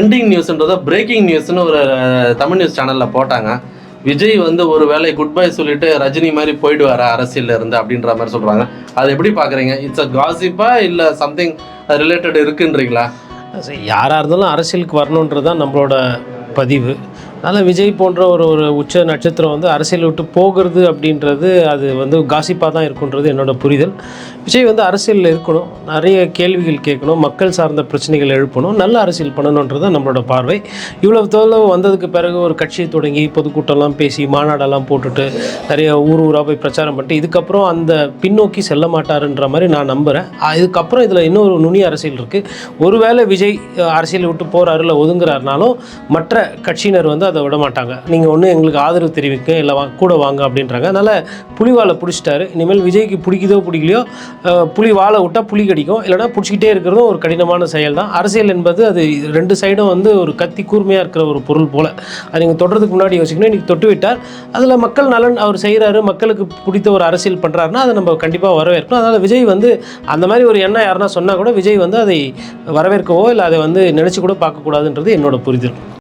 Trending நியூஸ்ன்றத braking நியூஸ்னு ஒரு Tamil news சேனலில் போட்டாங்க. விஜய் வந்து ஒரு வேளை குட் பை சொல்லிட்டு ரஜினி மாதிரி போயிடுவாரா அரசியலில் இருந்து அப்படின்ற மாதிரி சொல்கிறாங்க. அதை எப்படி பார்க்குறீங்க? இட்ஸ் அ காசிப்பா இல்லை சம்திங் ரிலேட்டட் இருக்குன்றீங்களா? யாராக இருந்தாலும் அரசியலுக்கு வரணுன்றது தான் நம்மளோட பதிவு. அதனால் விஜய் போன்ற ஒரு ஒரு உச்ச நட்சத்திரம் வந்து அரசியல் விட்டு போகிறது அப்படின்றது அது வந்து காசிப்பாக தான் இருக்குன்றது என்னோடய புரிதல். விஜய் வந்து அரசியலில் இருக்கணும், நிறைய கேள்விகள் கேட்கணும், மக்கள் சார்ந்த பிரச்சனைகள் எழுப்பணும், நல்ல அரசியல் பண்ணணுன்றது தான் நம்மளோட பார்வை. இவ்வளவு தொலைவு வந்ததுக்கு பிறகு ஒரு கட்சியை தொடங்கி பொதுக்கூட்டம்லாம் பேசி மாநாடெல்லாம் போட்டுட்டு நிறைய ஊராக போய் பிரச்சாரம் பண்ணிட்டு இதுக்கப்புறம் அந்த பின்னோக்கி செல்ல மாட்டாருன்ற மாதிரி நான் நம்புகிறேன். இதுக்கப்புறம் இதில் இன்னொரு நுனி அரசியல் இருக்குது. ஒருவேளை விஜய் அரசியலை விட்டு போகிறாரு இல்லை ஒதுங்குறாருனாலும் மற்ற கட்சியினர் வந்து அதை விட மாட்டாங்க. நீங்கள் ஒன்று எங்களுக்கு ஆதரவு தெரிவிக்க இல்லை கூட வாங்க அப்படின்றாங்க. அதனால் புலிவாலை பிடிச்சிட்டாரு. இனிமேல் விஜய்க்கு பிடிக்குதோ பிடிக்கலையோ புலி வாழை விட்டால் புலி கடிக்கும், இல்லைனா பிடிச்சிக்கிட்டே இருக்கிறதும் ஒரு கடினமான செயல் தான். அரசியல் என்பது அது ரெண்டு சைடும் வந்து ஒரு கத்தி கூர்மையாக இருக்கிற ஒரு பொருள் போல். அது நீங்கள் தொடுறதுக்கு முன்னாடி யோசிக்கணும். இன்றைக்கி தொட்டு விட்டார், அதில் மக்கள் நலன் அவர் செய்கிறாரு, மக்களுக்கு பிடித்த ஒரு அரசியல் பண்ணுறாருன்னா அதை நம்ம கண்டிப்பாக வரவேற்கணும். அதனால் விஜய் வந்து அந்த மாதிரி ஒரு எண்ணம் யாருன்னா சொன்னால் கூட விஜய் வந்து அதை வரவேற்கவோ இல்லை அதை வந்து நினச்சி கூட பார்க்கக்கூடாதுன்றது என்னோட புரிதல்.